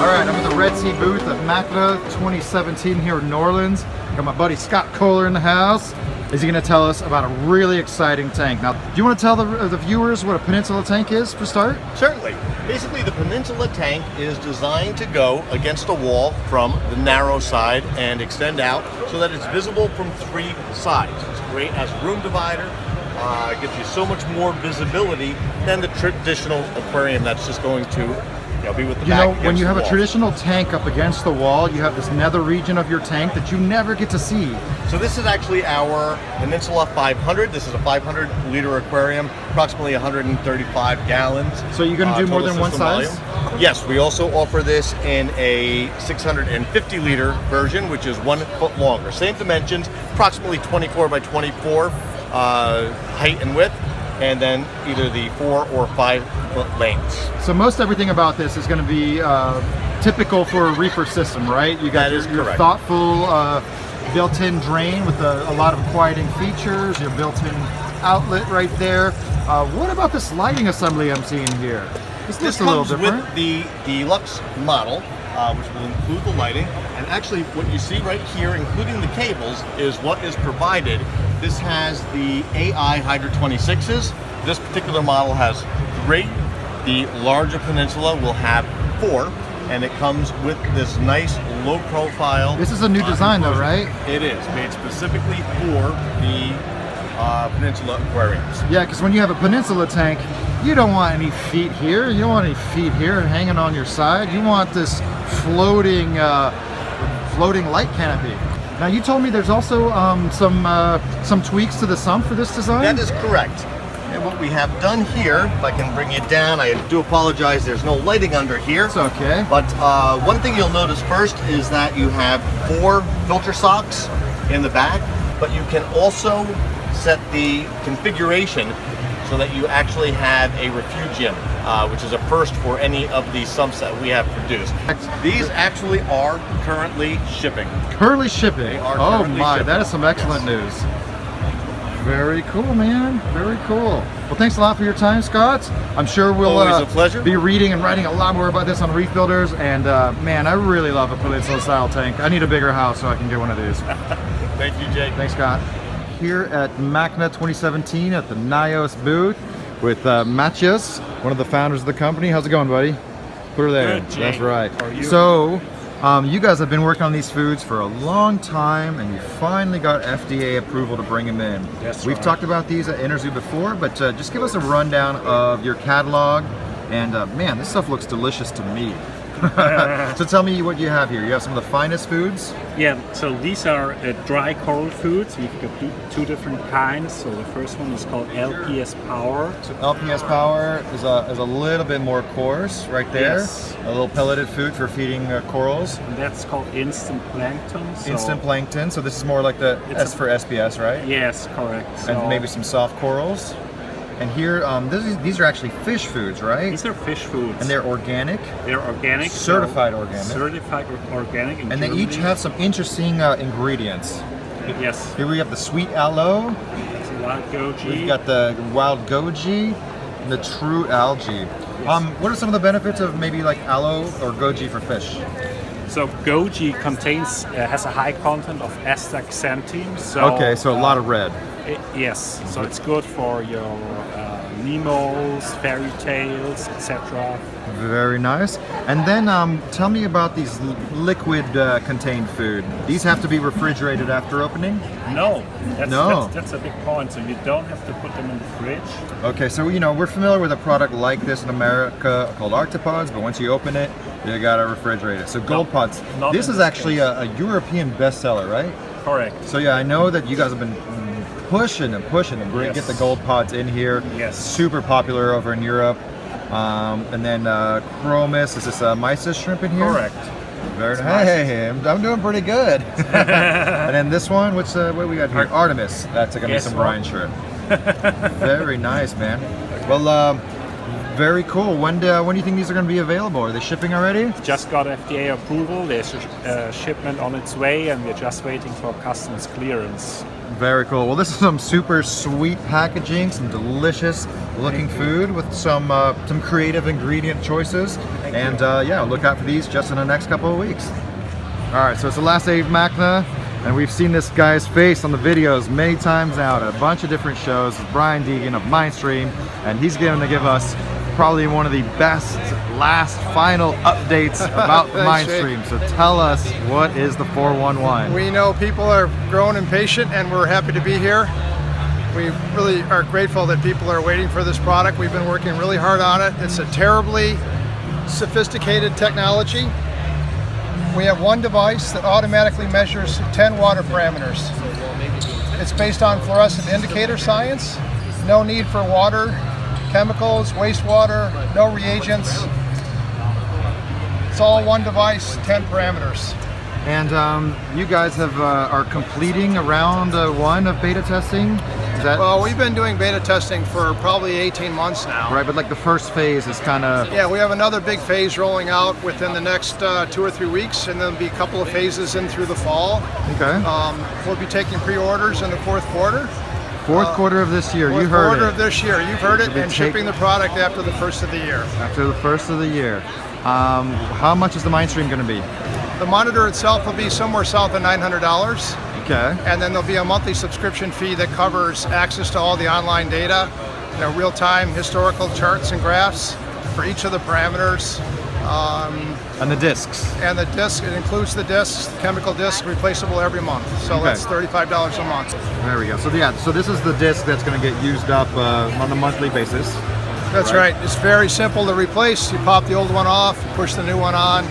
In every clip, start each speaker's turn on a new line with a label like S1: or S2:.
S1: All right, I'm at the Red Sea booth at MACNA 2017 here in New Orleans. Got my buddy Scott Kohler in the house. Is he going to tell us about a really exciting tank? Now, do you want to tell the viewers what a peninsula tank is for start?
S2: Certainly. Basically, the peninsula tank is designed to go against a wall from the narrow side and extend out so that it's visible from three sides. It's great as a room divider. It gives you so much more visibility than the traditional aquarium that's just going to be with the back against
S1: when you have
S2: the
S1: a
S2: wall.
S1: traditional tank up against the wall, you have this nether region of your tank that you never get to see.
S2: So this is actually our Peninsula 500. This is a 500-liter aquarium, approximately 135 gallons.
S1: So you're going to do more than one
S2: volume.
S1: size?
S2: Yes, we also offer this in a 650-liter version, which is 1 foot longer. Same dimensions, approximately 24 by 24 height and width, and then either the 4 or 5 foot lengths.
S1: So most everything about this is going to be typical for a reefer system, right? You got your thoughtful built-in drain with a lot of quieting features, your built-in outlet right there. What about this lighting assembly I'm seeing here?
S2: This
S1: a little
S2: comes
S1: different.
S2: with the deluxe model, which will include the lighting. And actually what you see right here, including the cables, is what is provided. This has the AI Hydra 26s. This particular model has 3. The larger Peninsula will have 4. And it comes with this nice low profile.
S1: This is a new design though, right?
S2: It is made specifically for the Peninsula aquariums.
S1: Yeah, because when you have a Peninsula tank, you don't want any feet here. You don't want any feet here hanging on your side. You want this floating light canopy. Now you told me there's also some tweaks to the sump for this design?
S2: That is correct. And what we have done here, if I can bring you down, I do apologize, there's no lighting under here.
S1: It's okay.
S2: But one thing you'll notice first is that you have 4 filter socks in the back, but you can also set the configuration so that you actually have a refugium, which is a first for any of the sumps that we have produced. These actually are currently shipping.
S1: Currently shipping.
S2: They are
S1: Oh
S2: currently
S1: my,
S2: shipping.
S1: that is some excellent news. Very cool, man. Very cool. Well, thanks a lot for your time, Scott. I'm sure we'll
S2: Always a pleasure.
S1: be reading and writing a lot more about this on Reef Builders. And man, I really love a Peninsula style tank. I need a bigger house so I can get one of these.
S2: Thank you, Jake.
S1: Thanks, Scott. Here at MACNA 2017 at the NIOS booth with Matthias, one of the founders of the company. How's it going, buddy? Put her there.
S3: Good, Jake.
S1: That's right.
S3: How are you?
S1: So, you guys have been working on these foods for a long time, and you finally got FDA approval to bring them in.
S3: That's
S1: We've
S3: right.
S1: talked about these at Interzoo before, but just give us a rundown of your catalog. And man, this stuff looks delicious to me. So tell me what you have here. You have some of the finest foods.
S3: Yeah, so these are dry coral foods. We've got 2 different kinds. So the first one is called LPS Power.
S1: So LPS Power is a little bit more coarse right there.
S3: Yes.
S1: A little pelleted food for feeding corals.
S3: And that's called instant plankton. So
S1: Instant plankton. So this is more like the S for SPS, right?
S3: Yes, correct. So
S1: And maybe some soft corals. And here, these are actually fish foods, right?
S3: these are fish foods.
S1: And they're organic,
S3: They're organic.
S1: certified
S3: so
S1: organic.
S3: Certified organic. In
S1: And they each
S3: Germany.
S1: have some interesting ingredients.
S3: Yes.
S1: Here we have the sweet aloe.
S3: That's a wild goji.
S1: We've got the wild goji, and the true algae.
S3: Yes.
S1: What are some of the benefits of maybe like aloe or goji for fish?
S3: So goji has a high content of astaxanthin. So
S1: Okay, so a lot of red.
S3: Yes, so it's good for your Nemos, fairy tales, etc.
S1: Very nice. And then tell me about these liquid contained food. These have to be refrigerated after opening?
S3: No,
S1: No.
S3: that's a big point. So you don't have to put them in the fridge.
S1: Okay, so we're familiar with a product like this in America called Octopods, but once you open it, you gotta refrigerate it. So Gold Pods,
S3: not
S1: this
S3: in
S1: is
S3: this
S1: actually
S3: case.
S1: a European bestseller, right?
S3: Correct.
S1: So yeah, I know that you guys have been pushing to
S3: Yes.
S1: get the Gold Pods in here.
S3: Yes.
S1: Super popular over in Europe. And then Chromis, is this a mysis shrimp in here?
S3: Correct.
S1: Very nice. Hey, I'm doing pretty good. And then this one, what we got here? Artemis. That's gonna be
S3: Yes,
S1: some
S3: well.
S1: brine shrimp. Very nice, man. Well, very cool. When do you think these are going to be available? Are they shipping already?
S3: Just got FDA approval. There's a shipment on its way, and we're just waiting for customs clearance.
S1: Very cool. Well, this is some super sweet packaging, some delicious looking food with some creative ingredient choices. And yeah, look out for these just in the next couple of weeks. All right, so it's the last day of MACNA, and we've seen this guy's face on the videos many times now at a bunch of different shows. It's Brian Deegan of Mindstream, and he's going to give us probably one of the best last final updates about Mindstream. So tell us, what is the 411?
S4: We know people are growing impatient, and we're happy to be here. We really are grateful that people are waiting for this product. We've been working really hard on it. It's a terribly sophisticated technology. We have one device that automatically measures 10 water parameters. It's based on fluorescent indicator science. No need for water, chemicals, wastewater, no reagents. It's all one device, 10 parameters.
S1: And you guys have are completing round one of beta testing. Is that
S4: Well, we've been doing beta testing for probably 18 months now.
S1: right? But like the first phase is kind of
S4: Yeah, we have another big phase rolling out within the next 2 or 3 weeks, and there'll be a couple of phases in through the fall.
S1: okay.
S4: We'll be taking pre-orders in the fourth quarter.
S1: Fourth quarter of this year.
S4: Fourth
S1: You heard
S4: quarter
S1: it.
S4: of this year. You've heard it,
S1: We'll be
S4: and shipping the product after the first of the year.
S1: After the first of the year. How much is the Mindstream going to be?
S4: The monitor itself will be somewhere south of $900,
S1: Okay.
S4: and then there'll be a monthly subscription fee that covers access to all the online data, real-time historical charts and graphs for each of the parameters.
S1: And the discs.
S4: And the disc, it includes the discs, chemical disc, replaceable every month. So
S1: Okay.
S4: that's $35 a month.
S1: There we go. So yeah, so this is the disc that's going to get used up on a monthly basis.
S4: That's right. It's very simple to replace. You pop the old one off, you push the new one on.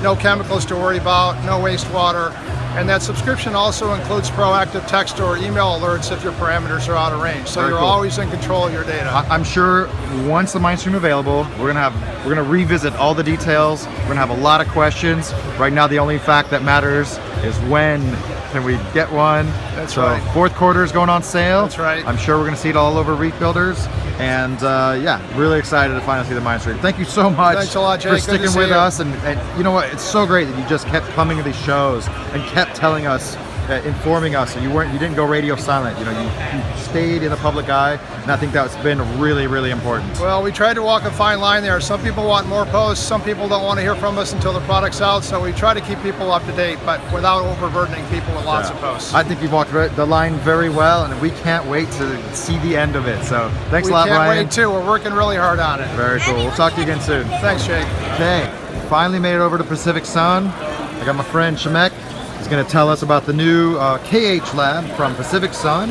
S4: No chemicals to worry about, no wastewater. And that subscription also includes proactive text or email alerts if your parameters are out of range. So
S1: Very
S4: you're
S1: cool.
S4: always in control of your data.
S1: I'm sure once the Mindstream available, we're gonna revisit all the details. We're gonna have a lot of questions. Right now, the only fact that matters is when can we get one.
S4: That's
S1: so
S4: right.
S1: Fourth quarter is going on sale.
S4: That's right.
S1: I'm sure we're gonna see it all over Reef Builders. And yeah, really excited to finally see the Mindstream. Thank you so much
S4: Thanks a lot, Jake.
S1: for
S4: Good to
S1: sticking
S4: see
S1: with
S4: you.
S1: us. And you know what? It's so great that you just kept coming to these shows and kept telling us, informing us. So you didn't go radio silent. You stayed in the public eye, and I think that's been really, really important.
S4: Well, we tried to walk a fine line there. Some people want more posts. Some people don't want to hear from us until the product's out. So we try to keep people up to date, but without overburdening people with lots of posts.
S1: I think you've walked the line very well, and we can't wait to see the end of it. So thanks a lot,
S4: We can't
S1: Ryan.
S4: wait too. We're working really hard on it.
S1: Very cool. We'll talk to you again soon.
S4: Thanks, Jake.
S1: Okay, finally made it over to Pacific Sun. I got my friend Shemek. He's going to tell us about the new KH lab from Pacific Sun.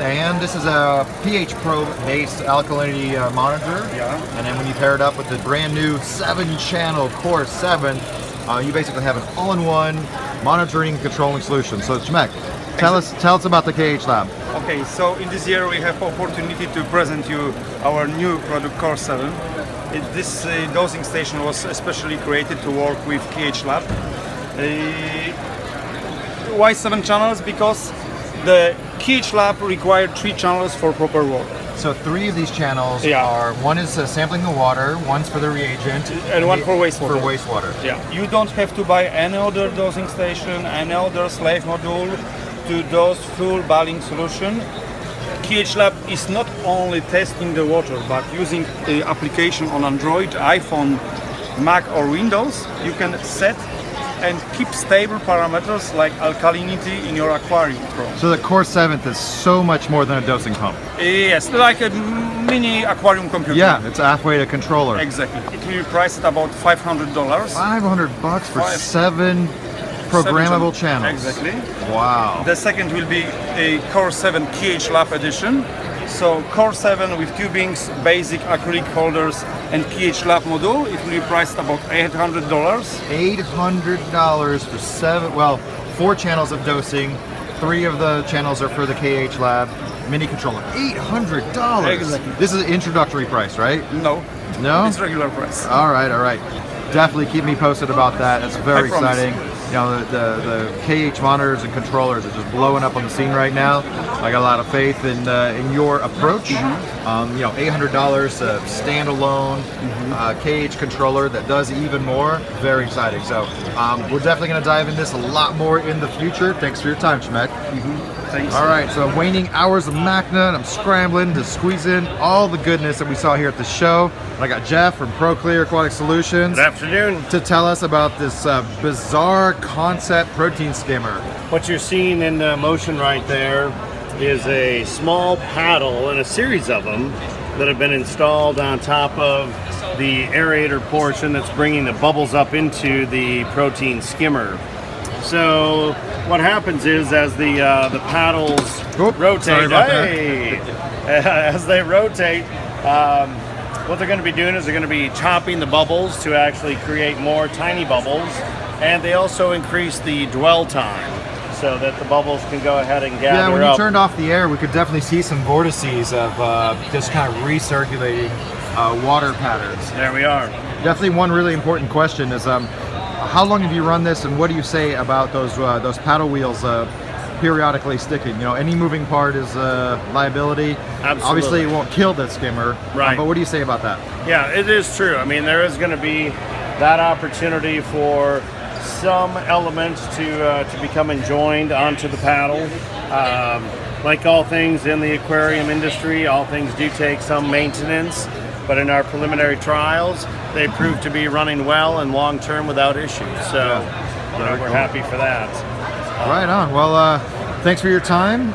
S1: And this is a pH probe based alkalinity monitor.
S5: Yeah.
S1: And then when you pair it up with the brand new 7-channel Core 7, you basically have an all-in-one monitoring and controlling solution. So Shemek, tell us about the KH lab.
S5: Okay, so in this year we have opportunity to present you our new product Core 7. This dosing station was especially created to work with KH lab. Why 7 channels? Because the KH lab required 3 channels for proper work.
S1: So 3 of these channels
S5: Yeah.
S1: are, one is sampling the water, one's for the reagent,
S5: And one for wastewater.
S1: For wastewater.
S5: Yeah. You don't have to buy any other dosing station, any other slave module to dose full Baling solution. KH Lab is not only testing the water, but using the application on Android, iPhone, Mac or Windows, you can set and keep stable parameters like alkalinity in your aquarium.
S1: So the Core 7th is so much more than a dosing pump.
S5: Yes, like a mini aquarium computer.
S1: Yeah, it's halfway to controller.
S5: Exactly. It will be priced at about $500.
S1: $500 for
S5: Five.
S1: 7 programmable
S5: Seven
S1: channels.
S5: Exactly.
S1: Wow.
S5: The second will be a Core 7 KH Lab edition. So Core 7 with tubings, basic acrylic holders, and KH Lab module. It will be priced about $800.
S1: $800 for 4 channels of dosing. 3 of the channels are for the KH Lab mini controller. $800.
S5: Exactly.
S1: This is an introductory price, right?
S5: No,
S1: No?
S5: it's regular price.
S1: All right, all right. Definitely keep me posted about that. That's very
S5: I promise.
S1: exciting. You know, the KH monitors and controllers are just blowing up on the scene right now. I got a lot of faith in your approach. You know, $800 standalone KH controller that does even more. Very exciting. So we're definitely going to dive into this a lot more in the future. Thanks for your time, Shemek.
S3: Thanks.
S1: All right, so waning hours of MACNA, and I'm scrambling to squeeze in all the goodness that we saw here at the show. And I got Jeff from ProClear Aquatic Solutions.
S6: Good afternoon.
S1: To tell us about this bizarre concept protein skimmer.
S6: What you're seeing in motion right there is a small paddle and a series of them that have been installed on top of the aerator portion that's bringing the bubbles up into the protein skimmer. So what happens is as the paddles rotate, as they rotate, what they're going to be doing is they're going to be chopping the bubbles to actually create more tiny bubbles, and they also increase the dwell time so that the bubbles can go ahead and gather up.
S1: Yeah, when you turned off the air, we could definitely see some vortices of just kind of recirculating water patterns.
S6: There we are.
S1: Definitely one really important question is how long have you run this, and what do you say about those paddle wheels periodically sticking? You know, any moving part is liability.
S6: Absolutely.
S1: Obviously, it won't kill the skimmer.
S6: Right.
S1: But what do you say about that?
S6: Yeah, it is true. I mean, there is going to be that opportunity for some elements to become enjoined onto the paddle. Like all things in the aquarium industry, all things do take some maintenance, but in our preliminary trials, they proved to be running well and long-term without issues. So we're happy for that.
S1: Right on. Well, thanks for your time.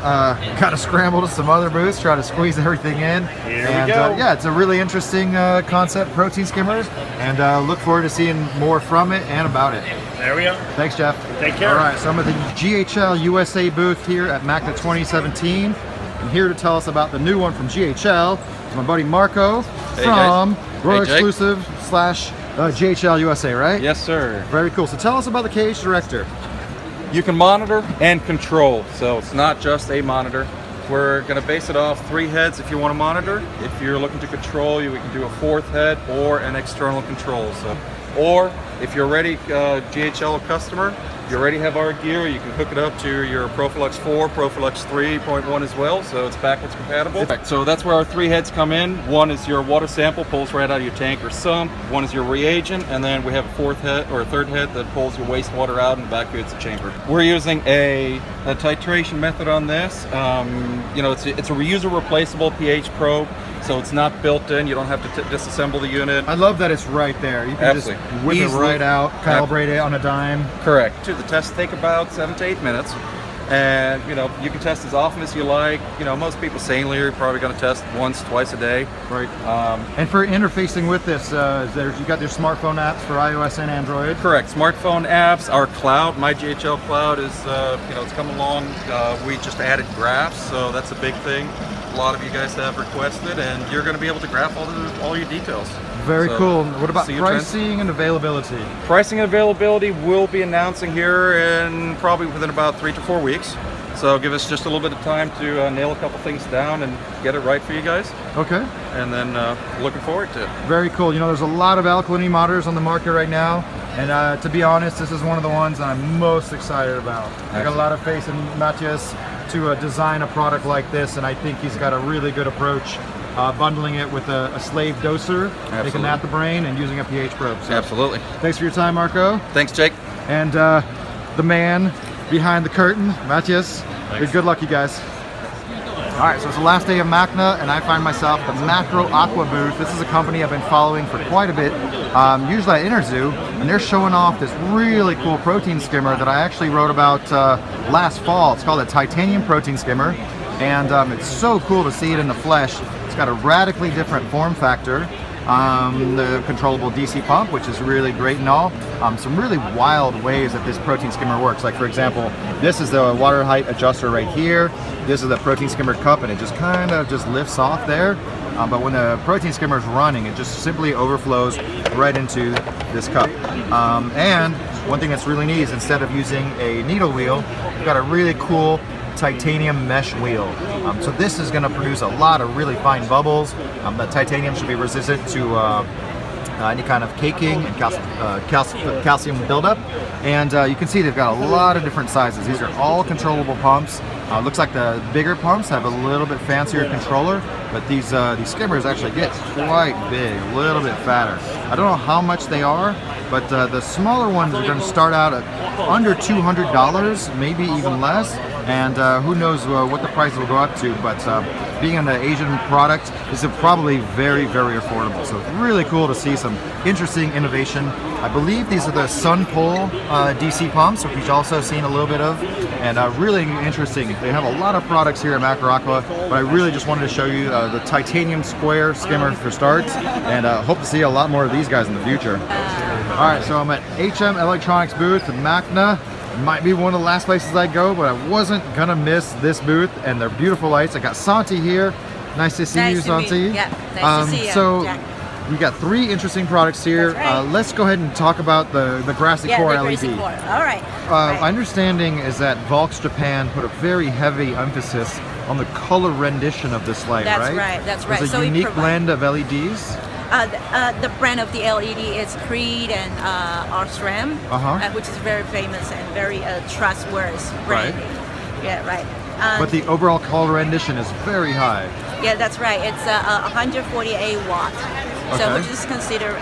S1: Kind of scrambled at some other booths, try to squeeze everything in.
S6: Here we go.
S1: Yeah, it's a really interesting concept, protein skimmers, and look forward to seeing more from it and about it.
S6: There we are.
S1: Thanks, Jeff.
S6: Take care.
S1: All right, so I'm at the GHL USA booth here at MACNA 2017. And here to tell us about the new one from GHL is my buddy Marco from Royal Exclusive / GHL USA, right?
S7: Yes, sir.
S1: Very cool. So tell us about the KH Director.
S7: You can monitor and control, so it's not just a monitor. We're going to base it off 3 heads if you want to monitor. If you're looking to control, we can do a 4th head or an external control. So, or if you're already a GHL customer, you already have our gear, you can hook it up to your Profilux 4, Profilux 3.1 as well, so it's backwards compatible. So that's where our 3 heads come in. One is your water sample, pulls right out of your tank or sump. One is your reagent, and then we have a 4th head or a 3rd head that pulls your wastewater out and evacuates the chamber. We're using a titration method on this. You know, it's a reuser replaceable pH probe. So it's not built in, you don't have to disassemble the unit.
S1: I love that it's right there. You can just whip it right out, calibrate it on a dime.
S7: Correct. The tests take about 7 to 8 minutes. And you know, you can test as often as you like. You know, most people sanely are probably going to test once, twice a day.
S1: Right. And for interfacing with this, you got your smartphone apps for iOS and Android.
S7: Correct. Smartphone apps, our cloud, my GHL cloud is, you know, it's come along. We just added graphs, so that's a big thing. A lot of you guys have requested, and you're going to be able to graph all your details.
S1: Very cool. What about pricing and availability?
S7: Pricing and availability we'll be announcing here in probably within about 3 to 4 weeks. So give us just a little bit of time to nail a couple things down and get it right for you guys.
S1: Okay.
S7: And then looking forward to it.
S1: Very cool. You know, there's a lot of alkalinity monitors on the market right now. And to be honest, this is one of the ones I'm most excited about. I got a lot of faith in Matthias to design a product like this, and I think he's got a really good approach, bundling it with a slave doser, taking at the brain and using a pH probe. So,
S7: absolutely.
S1: Thanks for your time, Marco.
S7: Thanks, Jake.
S1: And the man behind the curtain, Matthias. Good luck, you guys. All right, so it's the last day of MACNA, and I find myself at the Macro Aqua booth. This is a company I've been following for quite a bit, usually at Interzoo, and they're showing off this really cool protein skimmer that I actually wrote about last fall. It's called a titanium protein skimmer, and it's so cool to see it in the flesh. It's got a radically different form factor. The controllable DC pump, which is really great and all. Some really wild ways that this protein skimmer works. Like, for example, this is the water height adjuster right here. This is the protein skimmer cup, and it just kind of just lifts off there. But when the protein skimmer is running, it just simply overflows right into this cup. And one thing that's really neat is instead of using a needle wheel, we've got a really cool titanium mesh wheel. So this is going to produce a lot of really fine bubbles. The titanium should be resistant to any kind of caking and calcium buildup. And you can see they've got a lot of different sizes. These are all controllable pumps. Looks like the bigger pumps have a little bit fancier controller, but these skimmers actually get quite big, a little bit fatter. I don't know how much they are, but the smaller ones are going to start out at under $200, maybe even less. and who knows what the prices will go up to, but being an Asian product is probably very, very affordable. So it's really cool to see some interesting innovation. I believe these are the Sun Pole DC pumps, which we've also seen a little bit of, and really interesting. They have a lot of products here at MACNA Aqua, but I really just wanted to show you the titanium square skimmer for starts, and hope to see a lot more of these guys in the future. All right, so I'm at HM Electronics booth at MACNA. Might be one of the last places I go, but I wasn't gonna miss this booth and their beautiful lights. I got Santi here. Nice to see you, Santi.
S8: Yeah, nice to see you.
S1: So
S8: Jack.
S1: we got 3 interesting products here.
S8: That's right.
S1: Let's go ahead and talk about the grassy core
S8: the
S1: LED.
S8: grassy core. All right.
S1: My understanding is that Volks Japan put a very heavy emphasis on the color rendition of this light,
S8: That's
S1: right?
S8: right. That's right.
S1: It's a
S8: So
S1: unique blend of LEDs.
S8: The brand of the LED is Creed and Osram, which is very famous and very trustworthy brand.
S1: Right.
S8: Yeah, right.
S1: But the overall color rendition is very high.
S8: Yeah, that's right. It's 148 watt, so
S1: Okay.
S8: which is considered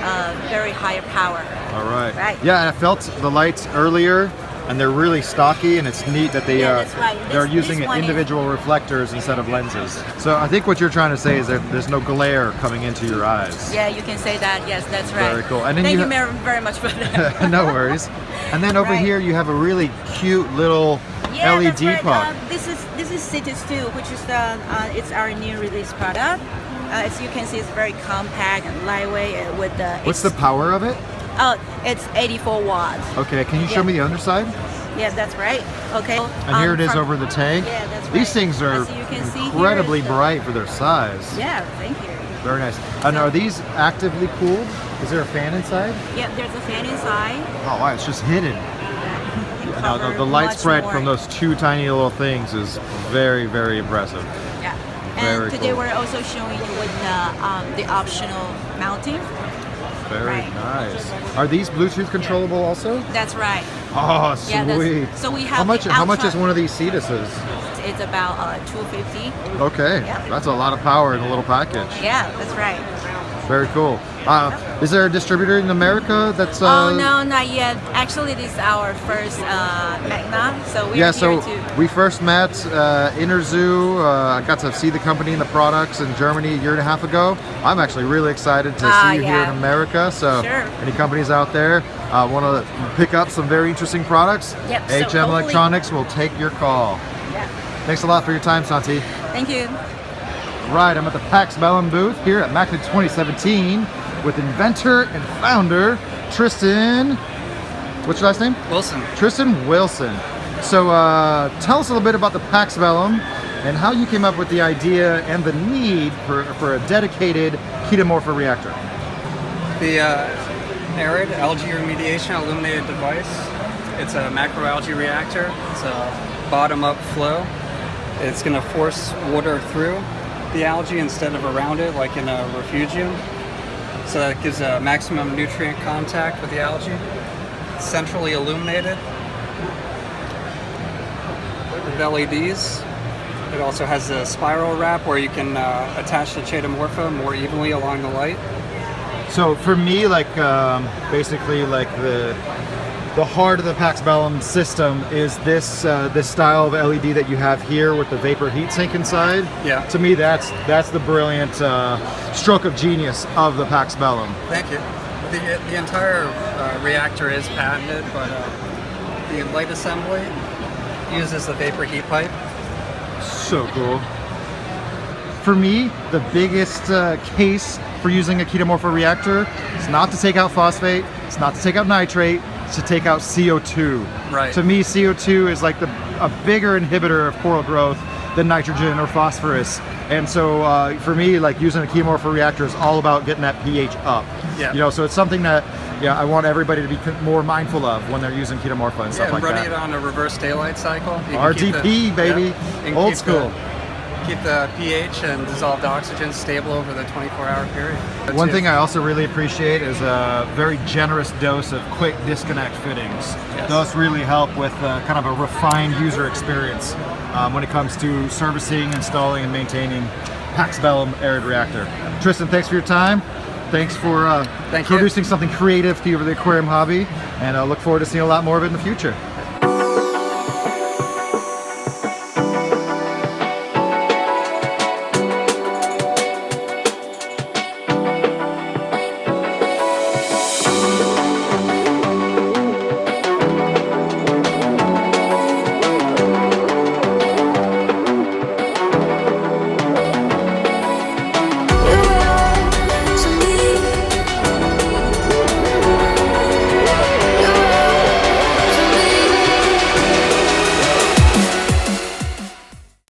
S8: very high power.
S1: All right.
S8: Right.
S1: Yeah, and I felt the lights earlier, and they're really stocky, and it's neat that they
S8: Yeah, that's right.
S1: they're
S8: This
S1: using
S8: one is-
S1: individual reflectors instead of lenses. So I think what you're trying to say is that there's no glare coming into your eyes.
S8: Yeah, you can say that. Yes, that's right.
S1: Very cool. And then
S8: Thank
S1: you
S8: you very much for that.
S1: No worries. And then over
S8: Right.
S1: here you have a really cute little
S8: Yeah,
S1: LED
S8: that's right.
S1: puck.
S8: This is Cities 2, which is it's our new release product. As you can see, it's very compact and lightweight with the.
S1: What's the power of it?
S8: Oh, it's 84 watts.
S1: Okay, can you show
S8: Yeah.
S1: me the underside?
S8: Yeah, that's right. Okay.
S1: And here it is
S8: from-
S1: over the tank.
S8: Yeah, that's right.
S1: These things are
S8: As you can see here
S1: incredibly
S8: is the-
S1: bright for their size.
S8: Yeah, thank you.
S1: Very nice. And are these actively cooled? Is there a fan inside?
S8: Yeah, there's a fan inside.
S1: Oh wow, it's just hidden.
S8: It
S1: Now,
S8: covers
S1: the light
S8: much
S1: spread
S8: more.
S1: from those 2 tiny little things is very, very impressive.
S8: Yeah.
S1: Very
S8: And today
S1: cool.
S8: we're also showing you with the optional mounting.
S1: Very
S8: Right.
S1: nice. Are these Bluetooth controllable also?
S8: That's right.
S1: Oh,
S8: Yeah,
S1: sweet.
S8: so we have
S1: how much?
S8: the
S1: How much
S8: Ultra-
S1: is one of these Cetises?
S8: It's about 250.
S1: Okay,
S8: Yeah.
S1: that's a lot of power in a little package.
S8: Yeah, that's right.
S1: Very cool. Is there a distributor in America that's?
S8: Oh no, not yet. Actually, this is our first MACNA, so we're
S1: Yeah,
S8: here
S1: so
S8: to.
S1: we first met Interzoo. I got to see the company and the products in Germany a year and a half ago. I'm actually really excited to see you here in
S8: yeah.
S1: America. So,
S8: Sure.
S1: any companies out there want to pick up some very interesting products?
S8: Yep, so
S1: HM
S8: hopefully-
S1: Electronics will take your call.
S8: Yeah.
S1: Thanks a lot for your time, Santi.
S8: Thank you.
S1: Right, I'm at the Pax Bellum booth here at MACNA 2017 with inventor and founder Tristan. What's your last name?
S9: Wilson.
S1: Tristan Wilson. So tell us a little bit about the Pax Bellum and how you came up with the idea and the need for a dedicated ketamorpha reactor.
S9: The arid algae remediation illuminated device. It's a macroalgae reactor. It's a bottom-up flow. It's going to force water through the algae instead of around it, like in a refugium. So that gives a maximum nutrient contact with the algae. It's centrally illuminated with LEDs. It also has a spiral wrap where you can attach the chaetomorpha more evenly along the light.
S1: So for me, like basically like the heart of the Pax Bellum system is this this style of LED that you have here with the vapor heat sink inside.
S9: Yeah.
S1: To me, that's the brilliant stroke of genius of the Pax Bellum.
S9: Thank you. The entire reactor is patented, but the light assembly uses the vapor heat pipe.
S1: So cool. For me, the biggest case for using a ketamorpha reactor is not to take out phosphate, it's not to take out nitrate, it's to take out CO2.
S9: Right.
S1: To me, CO2 is like a bigger inhibitor of coral growth than nitrogen or phosphorus. And so for me, like using a ketamorpha reactor is all about getting that pH up.
S9: Yeah.
S1: You know, so it's something that I want everybody to be more mindful of when they're using ketamorpha and stuff like
S9: running
S1: that.
S9: it on a reverse daylight cycle. You can
S1: RDP,
S9: keep
S1: baby.
S9: you can
S1: Old
S9: keep
S1: school.
S9: Keep the pH and dissolved oxygen stable over the 24-hour period.
S1: One thing I also really appreciate is a very generous dose of quick disconnect fittings.
S9: Yes.
S1: Those really help with kind of a refined user experience when it comes to servicing, installing, and maintaining Pax Bellum arid reactor. Tristan, thanks for your time. Thanks for
S9: Thank you.
S1: producing something creative for the aquarium hobby, and I look forward to seeing a lot more of it in the future.